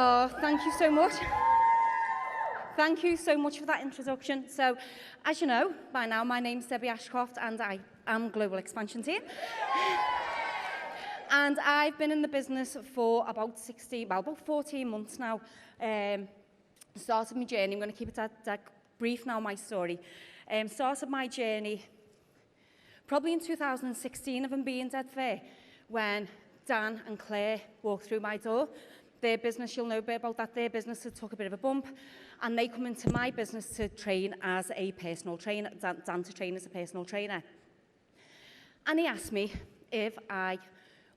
Oh, thank you so much. Thank you so much for that introduction. So, as you know by now, my name's Debbie Ashcroft and I am Global Expansion Team. And I've been in the business for about 14 months now. Started my journey, I'm going to keep it that brief now, my story. Started my journey probably in 2016, if I'm being dead fair, when Dan and Claire walked through my door. Their business, you'll know a bit about that, their business had took a bit of a bump, and they come into my business to train as a personal trainer, Dan to train as a personal trainer. And he asked me if I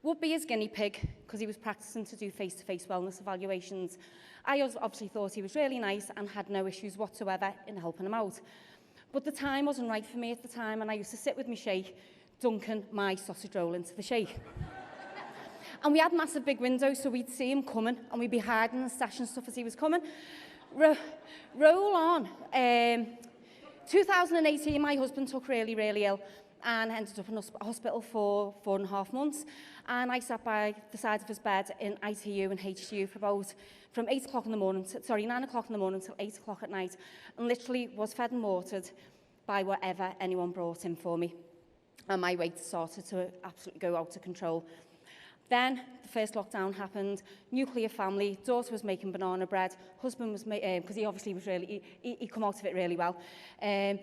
would be his guinea pig, because he was practicing to do face-to-face wellness evaluations. I obviously thought he was really nice and had no issues whatsoever in helping him out. But the time wasn't right for me at the time, and I used to sit with my shake, dunking my sausage roll into the shake. And we had massive big windows, so we'd see him coming, and we'd be hiding and stashing stuff as he was coming. Roll on. 2018, my husband took really, really ill and ended up in hospital for 4.5 months. And I sat by the side of his bed in ITU and HTU for from 9 o'clock in the morning till 8 o'clock at night, and literally was fed and watered by whatever anyone brought in for me. And my weight started to absolutely go out of control. Then the first lockdown happened, nuclear family, daughter was making banana bread, husband was, because he obviously was really, he come out of it really well.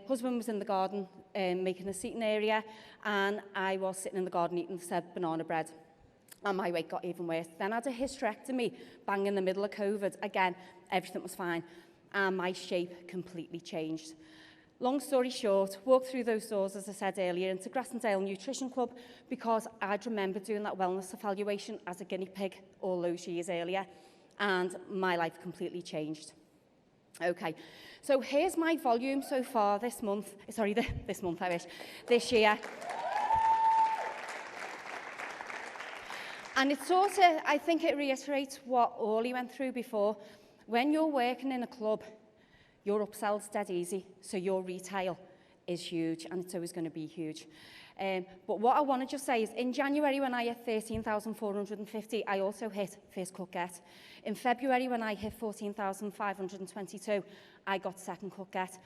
Husband was in the garden making a seating area, and I was sitting in the garden eating said banana bread. And my weight got even worse. Then I had a hysterectomy, bang in the middle of COVID. Again, everything was fine, and my shape completely changed. Long story short, walked through those doors, as I said earlier, into Grassendale Nutrition Club because I'd remember doing that wellness evaluation as a guinea pig all those years earlier, and my life completely changed. Okay, so here's my volume so far this month. Sorry, this month, I wish. This year. And it sort of, I think it reiterates what Orly went through before. When you're working in a club, your upsell's dead easy, so your retail is huge, and it's always going to be huge. But what I want to just say is, in January, when I hit 13,450, I also hit first cut get. In February, when I hit 14,522, I got second cut get.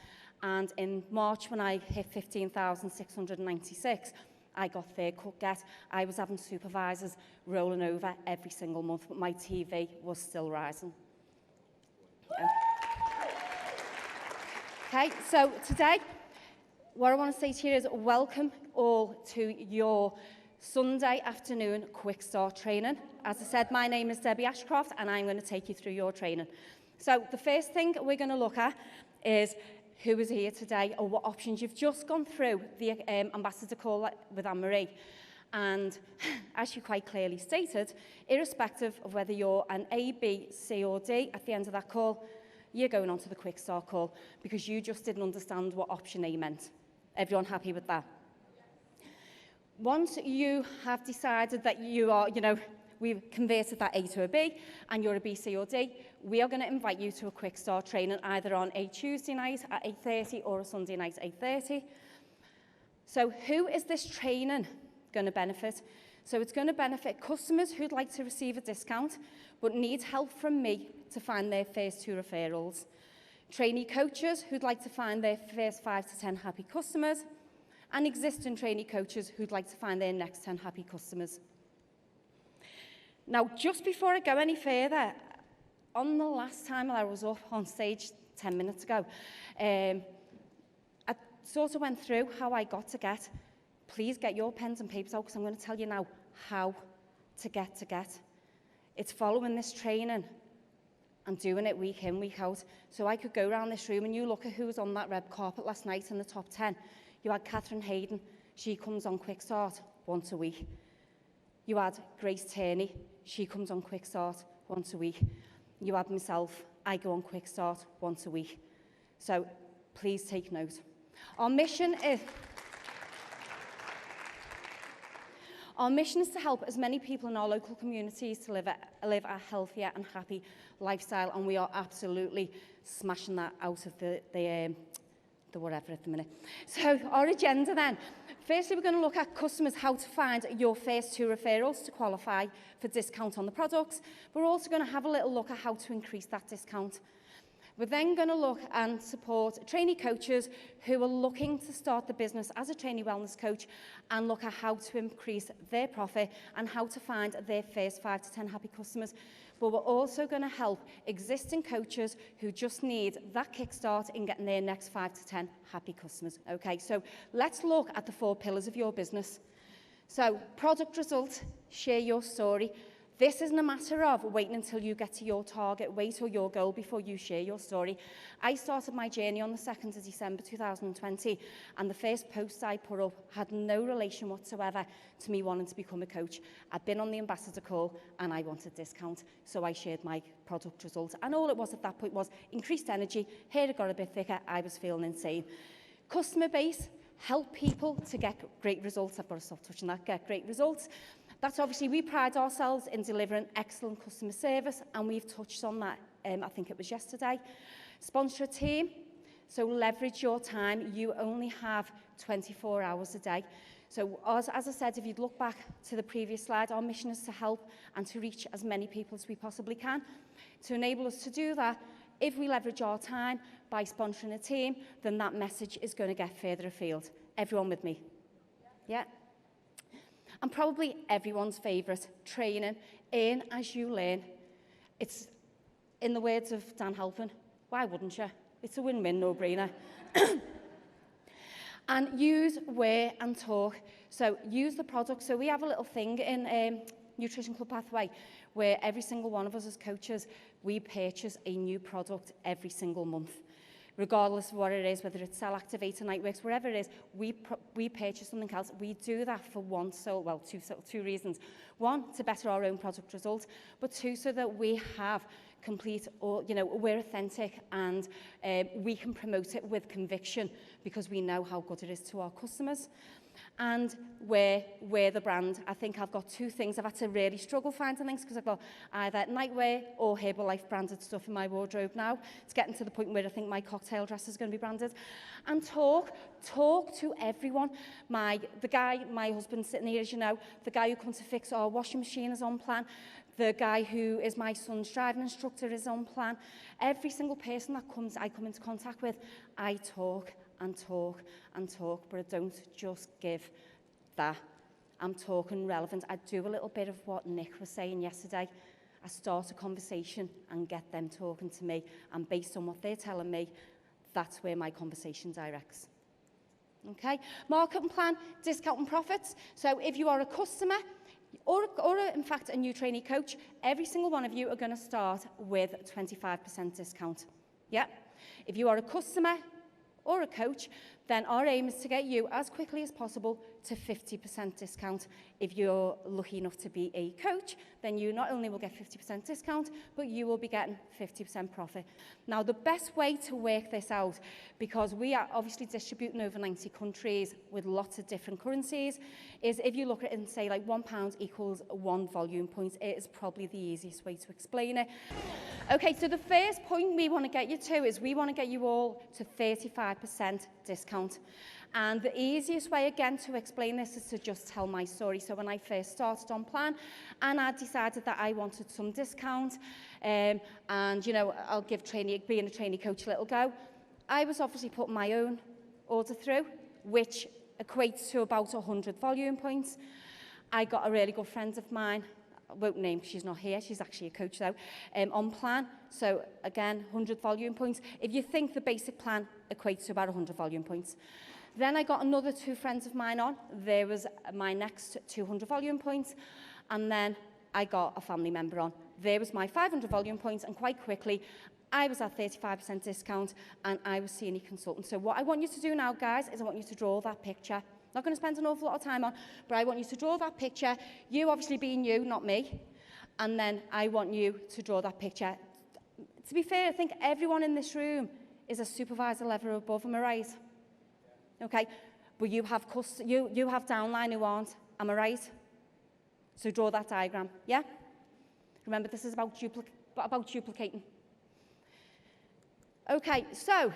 And in March, when I hit 15,696, I got third cut get. I was having supervisors rolling over every single month, but my TV was still rising. Yeah. Okay, so today, what I want to say to you is welcome all to your Sunday afternoon quick start training. As I said, my name is Debbie Ashcroft, and I'm going to take you through your training. So the first thing we're going to look at is who is here today, or what options you've just gone through the ambassador call with Anne-Marie. And as you quite clearly stated, irrespective of whether you're an A, B, C or D at the end of that call, you're going on to the quick start call because you just didn't understand what option A meant. Everyone happy with that? Once you have decided that you are, we've converted that A to a B and you're a B, C or D, we are going to invite you to a quick start training either on a Tuesday night at 8:30 or a Sunday night at 8:30. So who is this training going to benefit? So it's going to benefit customers who'd like to receive a discount but need help from me to find their first 2 referrals. Trainee coaches who'd like to find their first 5 to 10 happy customers, and existing trainee coaches who'd like to find their next 10 happy customers. Now, just before I go any further, on the last time I was up on stage 10 minutes ago, I sort of went through how I got to get. Please get your pens and papers out because I'm going to tell you now how to get. It's following this training and doing it week in, week out. So I could go around this room and you look at who was on that red carpet last night in the top 10. You had Catherine Hayden. She comes on Quick Start once a week. You had Grace Turney. She comes on Quick Start once a week. You had myself. I go on Quick Start once a week. So please take note. Our mission is to help as many people in our local communities to live a healthier and happy lifestyle, and we are absolutely smashing that out of the whatever at the minute. So our agenda then, Firstly, we're going to look at customers, how to find your first 2 referrals to qualify for discount on the products. We're also going to have a little look at how to increase that discount. We're then going to look and support trainee coaches who are looking to start the business as a trainee wellness coach and look at how to increase their profit and how to find their first 5 to 10 happy customers. But we're also going to help existing coaches who just need that kickstart in getting their next 5 to 10 happy customers. Okay, so let's look at the 4 pillars of your business. So product result, share your story. This isn't a matter of waiting until you get to your target weight or your goal before you share your story. I started my journey on the 2nd of December 2020, and the first post I put up had no relation whatsoever to me wanting to become a coach. I'd been on the ambassador call and I wanted a discount, so I shared my product results. And all it was at that point was increased energy, hair had got a bit thicker, I was feeling insane. Customer base, help people to get great results. I've got to stop touching that, get great results. That's obviously, we pride ourselves in delivering excellent customer service, and we've touched on that, I think it was yesterday. Sponsor a team, so leverage your time. You only have 24 hours a day. So as I said, if you'd look back to the previous slide, our mission is to help and to reach as many people as we possibly can. To enable us to do that, if we leverage our time by sponsoring a team, then that message is going to get further afield. Everyone with me? Yeah? And probably everyone's favourite, training, earn as you learn. It's, in the words of Dan Halpin, why wouldn't you? It's a win-win, no-brainer. And use, wear and talk. So use the product. So we have a little thing in Nutrition Club Pathway where every single one of us as coaches, we purchase a new product every single month. Regardless of what it is, whether it's Cell Activator, Nightworks, wherever it is, we purchase something else. We do that for two reasons. One, to better our own product results, but 2, so that we have complete, or we're authentic and we can promote it with conviction because we know how good it is to our customers. And we're the brand. I think I've got 2 things. I've had to really struggle finding things because I've got either nightwear or Herbalife branded stuff in my wardrobe now. It's getting to the point where I think my cocktail dress is going to be branded. And talk to everyone. The guy, my husband sitting here, as you know, the guy who comes to fix our washing machine is on plan. The guy who is my son's driving instructor is on plan. Every single person that I come into contact with, I talk and talk and talk, but I don't just give that. I'm talking relevant. I do a little bit of what Nick was saying yesterday. I start a conversation and get them talking to me, and based on what they're telling me, that's where my conversation directs. Okay? Marketing plan, discount and profits. So if you are a customer, or in fact a new trainee coach, every single one of you are going to start with a 25% discount. Yeah? If you are a customer or a coach, then our aim is to get you as quickly as possible to 50% discount. If you're lucky enough to be a coach, then you not only will get 50% discount, but you will be getting 50% profit. Now, the best way to work this out, because we are obviously distributing over 90 countries with lots of different currencies, is if you look at it and say like £1 equals 1 volume point, it is probably the easiest way to explain it. Okay, so the first point we want to get you to is we want to get you all to 35% discount. And the easiest way, again, to explain this is to just tell my story. So when I first started on plan, and I decided that I wanted some discount, and, I'll give being a trainee coach a little go, I was obviously putting my own order through, which equates to about 100 volume points. I got a really good friend of mine, I won't name because she's not here, she's actually a coach though, on plan. So again, 100 volume points. If you think the basic plan equates to about 100 volume points. Then I got another 2 friends of mine on. There was my next 200 volume points. And then I got a family member on. There was my 500 volume points. And quite quickly, I was at 35% discount and I was seeing a consultant. So what I want you to do now, guys, is I want you to draw that picture. Not going to spend an awful lot of time on, but I want you to draw that picture. You obviously being you, not me. And then I want you to draw that picture. To be fair, I think everyone in this room is a supervisor level above, am I right? Okay, but you have downline who aren't, am I right? So draw that diagram, yeah? Remember, this is about duplicating. Okay, so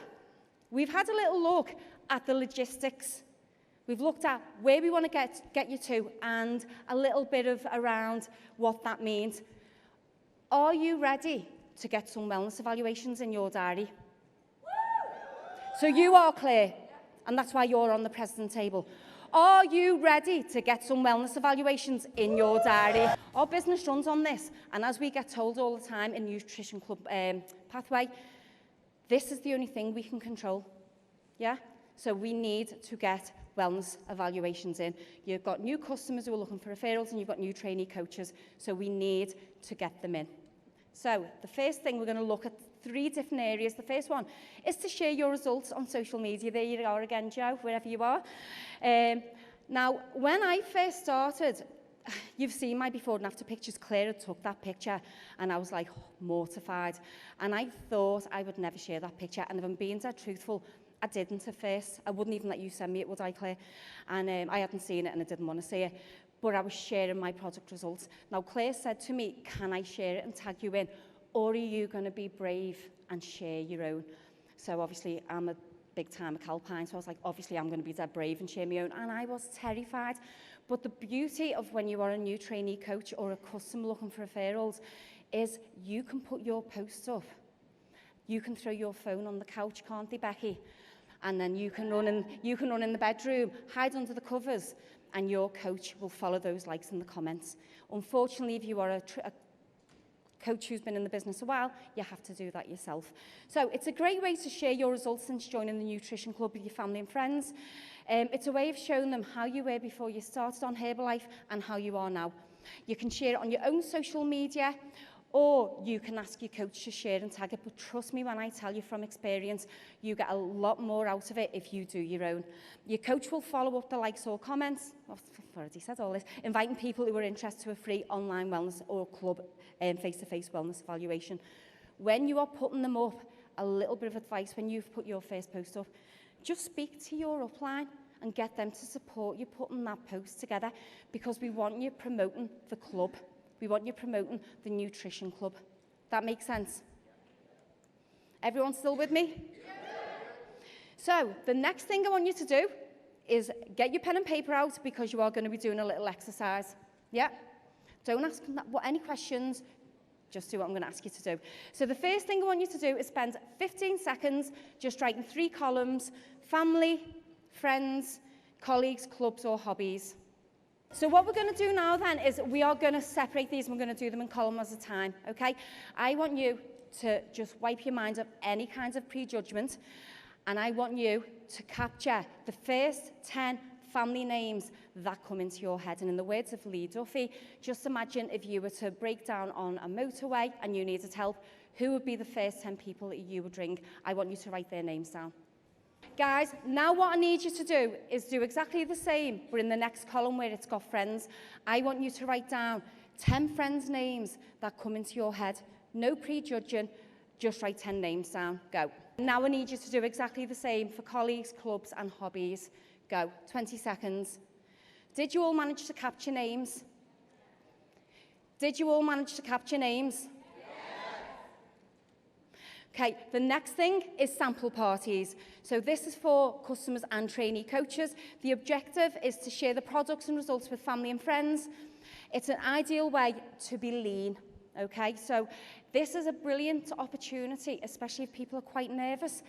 we've had a little look at the logistics We've looked at where we want to get you to and a little bit of around what that means. Are you ready to get some wellness evaluations in your diary? So you are clear, and that's why you're on the president table. Are you ready to get some wellness evaluations in your diary? Our business runs on this, and as we get told all the time in Nutrition Club Pathway, this is the only thing we can control, yeah? So we need to get wellness evaluations in. You've got new customers who are looking for referrals, and you've got new trainee coaches, so we need to get them in. So the first thing, we're going to look at 3 different areas. The first one is to share your results on social media. There you are again, Joe, wherever you are. Now, when I first started, you've seen my before and after pictures. Claire had took that picture, and I was like mortified. And I thought I would never share that picture. And if I'm being dead truthful, I didn't at first. I wouldn't even let you send me it, would I, Claire? And I hadn't seen it, and I didn't want to see it. But I was sharing my product results. Now, Claire said to me, can I share it and tag you in? Or are you going to be brave and share your own? So obviously, I'm a big-time Calpine, so I was like, obviously, I'm going to be dead brave and share my own. And I was terrified. But the beauty of when you are a new trainee coach or a customer looking for referrals is you can put your post up. You can throw your phone on the couch, can't they, Becky? And then you can run in the bedroom, hide under the covers, and your coach will follow those likes in the comments. Unfortunately, if you are a coach who's been in the business a while, you have to do that yourself. So it's a great way to share your results since joining the Nutrition Club with your family and friends. It's a way of showing them how you were before you started on Herbalife and how you are now. You can share it on your own social media, or you can ask your coach to share and tag it. But trust me when I tell you from experience, you get a lot more out of it if you do your own. Your coach will follow up the likes or comments. I've already said all this. Inviting people who are interested to a free online wellness or club face-to-face wellness evaluation. When you are putting them up, a little bit of advice when you've put your first post up, just speak to your upline and get them to support you putting that post together, because we want you promoting the club. We want you promoting the Nutrition Club. That makes sense? Everyone still with me? So the next thing I want you to do is get your pen and paper out, because you are going to be doing a little exercise. Yeah? Don't ask any questions. Just do what I'm going to ask you to do. So the first thing I want you to do is spend 15 seconds just writing 3 columns: family, friends, colleagues, clubs, or hobbies. So what we're going to do now then is we are going to separate these, and we're going to do them in columns at a time, okay? I want you to just wipe your mind of any kinds of prejudgment, and I want you to capture the first 10 family names that come into your head. And in the words of Lee Duffy, just imagine if you were to break down on a motorway and you needed help, who would be the first 10 people that you would ring? I want you to write their names down. Guys, now what I need you to do is do exactly the same, but in the next column where it's got friends. I want you to write down 10 friends' names that come into your head. No prejudging, just write 10 names down. Go. Now I need you to do exactly the same for colleagues, clubs, and hobbies. Go. 20 seconds. Did you all manage to capture names? Did you all manage to capture names? Okay, the next thing is sample parties. So this is for customers and trainee coaches. The objective is to share the products and results with family and friends. It's an ideal way to be lean, okay? So this is a brilliant opportunity, especially if people are quite nervous.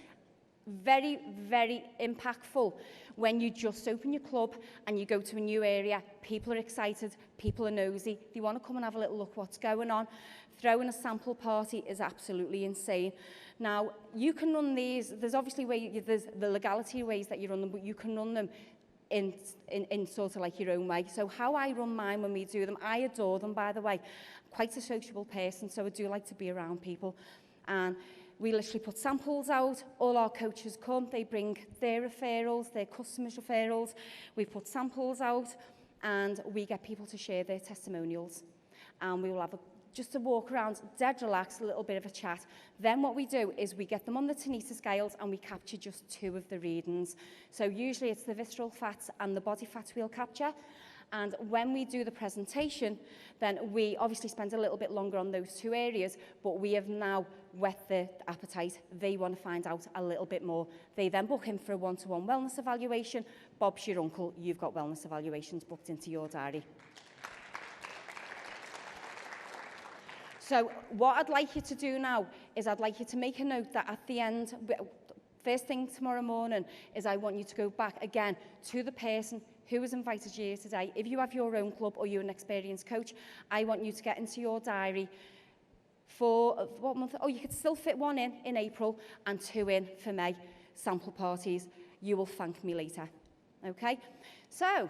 Very, very impactful when you just open your club and you go to a new area. People are excited, people are nosy, they want to come and have a little look what's going on. Throwing a sample party is absolutely insane. Now, you can run these, there's obviously there's the legality ways that you run them, but you can run them in sort of like your own way. So how I run mine when we do them, I adore them, by the way. I'm quite a sociable person, so I do like to be around people. And we literally put samples out. All our coaches come, they bring their referrals, their customers' referrals. We put samples out, and we get people to share their testimonials. And we will have just a walk around, dead relaxed, a little bit of a chat. Then what we do is we get them on the Tanita scales and we capture just 2 of the readings. So usually it's the visceral fats and the body fats we'll capture. And when we do the presentation, then we obviously spend a little bit longer on those two areas, but we have now whet the appetite. They want to find out a little bit more. They then book in for a one-to-one wellness evaluation. Bob's your uncle, you've got wellness evaluations booked into your diary. So what I'd like you to do now is I'd like you to make a note that at the end, first thing tomorrow morning, is I want you to go back again to the person who has invited you here today. If you have your own club or you're an experienced coach, I want you to get into your diary for what month? Oh, you could still fit one in April and 2 in for May, sample parties. You will thank me later. Okay? So,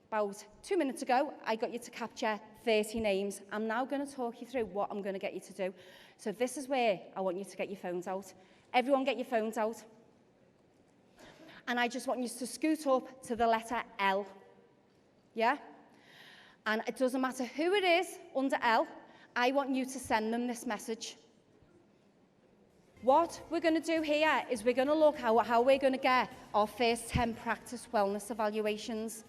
about 2 minutes ago, I got you to capture 30 names. I'm now going to talk you through what I'm going to get you to do. So this is where I want you to get your phones out. Everyone get your phones out. And I just want you to scoot up to the letter L. Yeah? And it doesn't matter who it is under L, I want you to send them this message. What we're going to do here is we're going to look how we're going to get our first 10 practice wellness evaluations.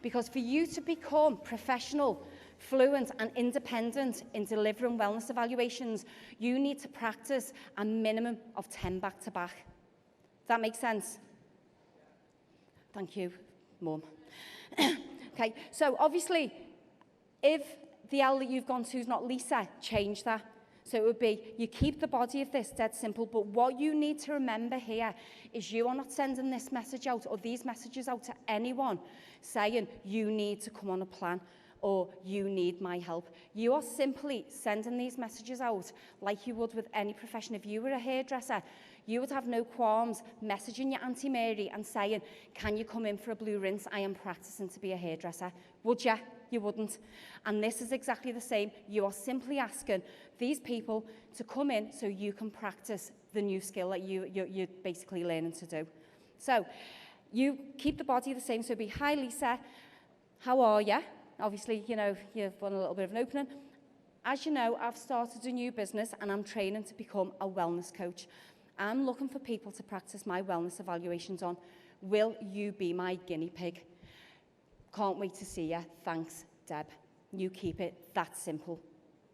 Because for you to become professional, fluent and independent in delivering wellness evaluations, you need to practice a minimum of 10 back-to-back. Does that make sense? Thank you, Mum. Okay, so obviously, if the L that you've gone to is not Lisa, change that. So it would be, you keep the body of this dead simple, but what you need to remember here is you are not sending this message out or these messages out to anyone saying you need to come on a plan or you need my help. You are simply sending these messages out like you would with any profession. If you were a hairdresser, you would have no qualms messaging your Auntie Mary and saying, can you come in for a blue rinse? I am practicing to be a hairdresser. Would you? You wouldn't. And this is exactly the same. You are simply asking these people to come in so you can practice the new skill that you're basically learning to do. So you keep the body the same. So be, hi Lisa, how are you? Obviously, you know, you've done a little bit of an opening. As you know, I've started a new business and I'm training to become a wellness coach. I'm looking for people to practice my wellness evaluations on. Will you be my guinea pig? Can't wait to see you. Thanks, Deb. You keep it that simple.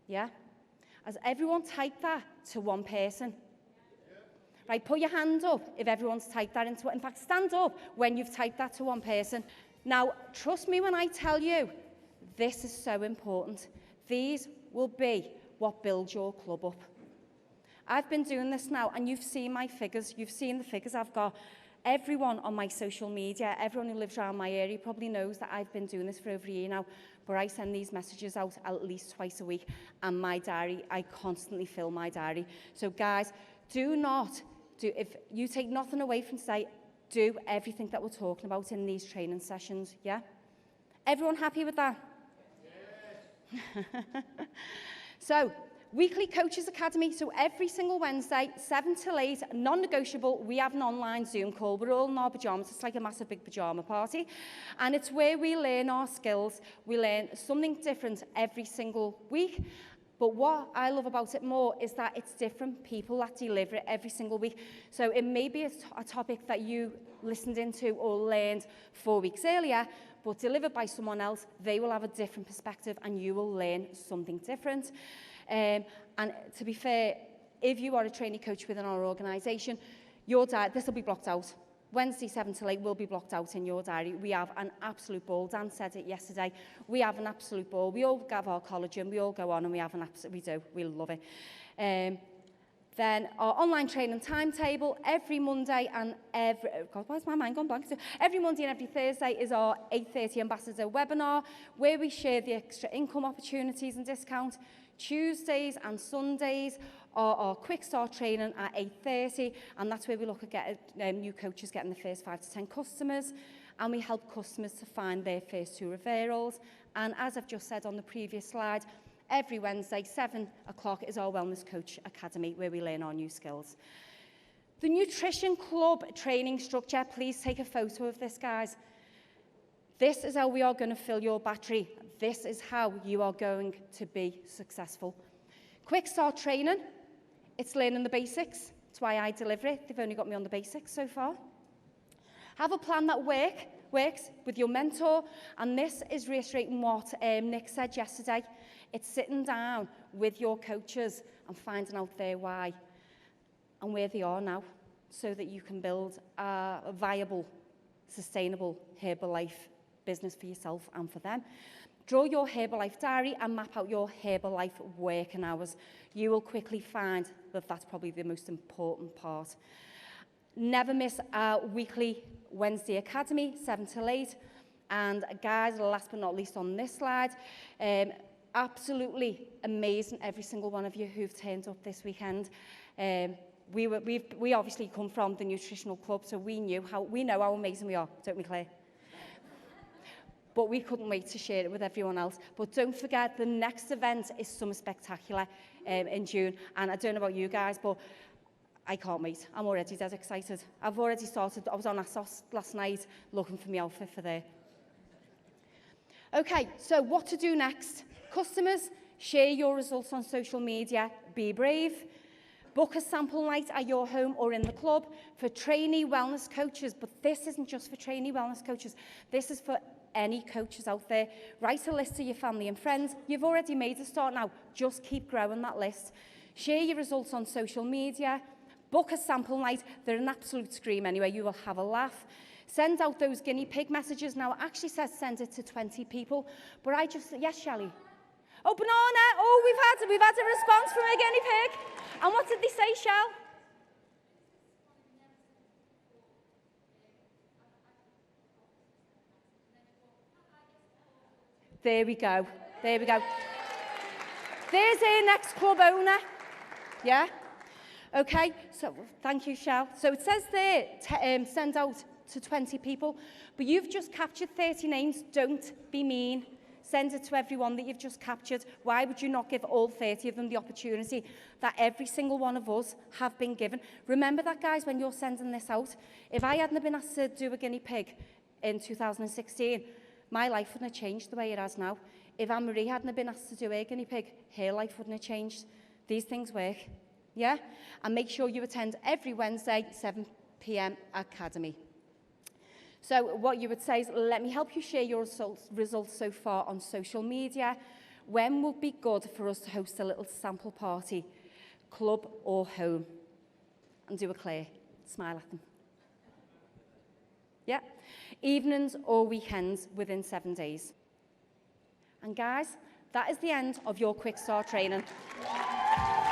Yeah? As everyone type that to one person. Right, put your hand up if everyone's typed that into it. In fact, stand up when you've typed that to one person. Now, trust me when I tell you, this is so important. These will be what builds your club up. I've been doing this now, and you've seen my figures. You've seen the figures I've got. Everyone on my social media, everyone who lives around my area probably knows that I've been doing this for over a year now, but I send these messages out at least twice a week, and my diary, I constantly fill my diary. So guys, if you take nothing away from today, do everything that we're talking about in these training sessions, yeah? Everyone happy with that? Yes. So, weekly Coaches Academy. So every single Wednesday, 7 till 8, non-negotiable, we have an online Zoom call. We're all in our pyjamas. It's like a massive big pyjama party. And it's where we learn our skills. We learn something different every single week. But what I love about it more is that it's different people that deliver it every single week. So it may be a topic that you listened into or learned 4 weeks earlier, but delivered by someone else, they will have a different perspective and you will learn something different. And to be fair, if you are a trainee coach within our organisation, this will be blocked out. Wednesday 7 till 8 will be blocked out in your diary. We have an absolute ball. Dan said it yesterday. We have an absolute ball. We all have our collagen. We all go on and we have an absolute, we do. We love it. Then our online training timetable every Monday and God, why's my mind gone blank? So every Monday and every Thursday is our 8:30 Ambassador webinar where we share the extra income opportunities and discount. Tuesdays and Sundays are our quick start training at 8:30, and that's where we look at new coaches getting the first 5 to 10 customers, and we help customers to find their first 2 referrals. And as I've just said on the previous slide, every Wednesday, 7 o'clock, is our Wellness Coach Academy, where we learn our new skills. The Nutrition Club training structure, please take a photo of this, guys. This is how we are going to fill your battery. This is how you are going to be successful. Quick start training. It's learning the basics. That's why I deliver it. They've only got me on the basics so far. Have a plan that works. works with your mentor, and this is reiterating what Nick said yesterday. It's sitting down with your coaches and finding out their why and where they are now, so that you can build a viable, sustainable Herbalife business for yourself and for them. Draw your Herbalife diary and map out your Herbalife working hours. You will quickly find that that's probably the most important part. Never miss our weekly Wednesday Academy, 7 till 8. And guys, last but not least on this slide, absolutely amazing, every single one of you who've turned up this weekend. We obviously come from the Nutritional Club, so we know how amazing we are, don't we, Claire? But we couldn't wait to share it with everyone else. But don't forget, the next event is Summer Spectacular in June. And I don't know about you guys, but I can't wait. I'm already dead excited. I've already started. I was on ASOS last night looking for my outfit for there. Okay, so what to do next? Customers, share your results on social media. Be brave. Book a sample night at your home or in the club. For trainee wellness coaches, but this isn't just for trainee wellness coaches. This is for any coaches out there. Write a list to your family and friends. You've already made a start now. Just keep growing that list. Share your results on social media. Book a sample night. They're an absolute scream anyway. You will have a laugh. Send out those guinea pig messages. Now, it actually says send it to 20 people. But yes, Shelley? Oh, banana. Oh, we've had a response from a guinea pig. And what did they say, Shell? There we go. There we go. There's our next club owner. Yeah? Okay, so thank you, Shell. So it says there, send out to 20 people, but you've just captured 30 names. Don't be mean. Send it to everyone that you've just captured. Why would you not give all 30 of them the opportunity that every single one of us have been given? Remember that, guys, when you're sending this out. If I hadn't been asked to do a guinea pig in 2016, my life wouldn't have changed the way it has now. If Anne-Marie hadn't been asked to do a guinea pig, her life wouldn't have changed. These things work, yeah? And make sure you attend every Wednesday, 7 p.m. Academy. So what you would say is, let me help you share your results so far on social media. When would be good for us to host a little sample party, club or home? And do a Claire. Smile at them. Yeah? Evenings or weekends within 7 days. And guys, that is the end of your Quick Start training.